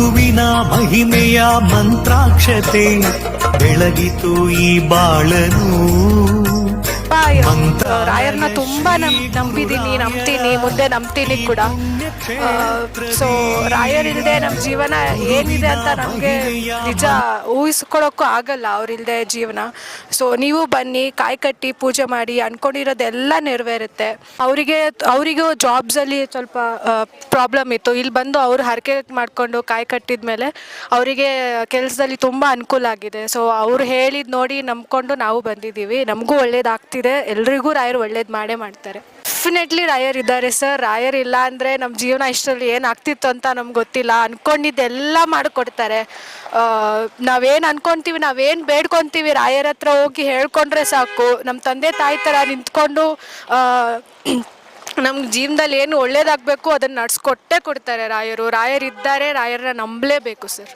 ಗುರುವಿನ ಮಹಿಮೆಯ ಮಂತ್ರಾಕ್ಷತೆ ಬೆಳಗಿತು ಈ ಬಾಳನು. ರಾಯರ್ನ ತುಂಬಾ ನಂಬಿದೀನಿ, ನಂಬ್ತೀನಿ, ಮುಂದೆ ನಂಬ್ತೀನಿ ಕೂಡ. ಸೊ ರಾಯರ್ ಇಲ್ಲದೆ ನಮ್ಮ ಜೀವನ ಏನಿದೆ ಅಂತ ನಮಗೆ ನಿಜ ಊಹಿಸ್ಕೊಳ್ಳೋಕ್ಕೂ ಆಗಲ್ಲ, ಅವ್ರಿಲ್ಲದೆ ಜೀವನ. ಸೊ ನೀವು ಬನ್ನಿ, ಕಾಯಿ ಕಟ್ಟಿ ಪೂಜೆ ಮಾಡಿ, ಅಂದ್ಕೊಂಡಿರೋದೆಲ್ಲ ನೆರವೇರುತ್ತೆ. ಅವರಿಗೂ ಜಾಬ್ಸಲ್ಲಿ ಸ್ವಲ್ಪ ಪ್ರಾಬ್ಲಮ್ ಇತ್ತು. ಇಲ್ಲಿ ಬಂದು ಅವರು ಹರಕೆ ಮಾಡಿಕೊಂಡು ಕಾಯಿ ಕಟ್ಟಿದ ಮೇಲೆ ಅವರಿಗೆ ಕೆಲಸದಲ್ಲಿ ತುಂಬ ಅನುಕೂಲ ಆಗಿದೆ. ಸೊ ಅವ್ರು ಹೇಳಿದ್ದು ನೋಡಿ ನಂಬ್ಕೊಂಡು ನಾವು ಬಂದಿದ್ದೀವಿ. ನಮಗೂ ಒಳ್ಳೇದಾಗ್ತಿದೆ, ಎಲ್ರಿಗೂ ರಾಯರು ಒಳ್ಳೇದು ಮಾಡೇ ಮಾಡ್ತಾರೆ. ಡೆಫಿನೆಟ್ಲಿ ರಾಯರ್ ಇದ್ದಾರೆ ಸರ್. ರಾಯರ್ ಇಲ್ಲ ಅಂದರೆ ನಮ್ಮ ಜೀವನ ಇಷ್ಟರಲ್ಲಿ ಏನಾಗ್ತಿತ್ತು ಅಂತ ನಮ್ಗೆ ಗೊತ್ತಿಲ್ಲ. ಅಂದ್ಕೊಂಡಿದ್ದೆಲ್ಲ ಮಾಡಿಕೊಡ್ತಾರೆ. ನಾವೇನು ಅಂದ್ಕೊತೀವಿ, ನಾವೇನು ಬೇಡ್ಕೊತೀವಿ, ರಾಯರ ಹತ್ರ ಹೋಗಿ ಹೇಳ್ಕೊಂಡ್ರೆ ಸಾಕು. ನಮ್ಮ ತಂದೆ ತಾಯಿ ಥರ ನಿಂತ್ಕೊಂಡು ನಮ್ಮ ಜೀವನದಲ್ಲಿ ಏನು ಒಳ್ಳೇದಾಗಬೇಕು ಅದನ್ನು ನಡೆಸ್ಕೊಟ್ಟೇ ಕೊಡ್ತಾರೆ ರಾಯರು. ರಾಯರಿದ್ದಾರೆ, ರಾಯರನ್ನ ನಂಬಲೇಬೇಕು ಸರ್.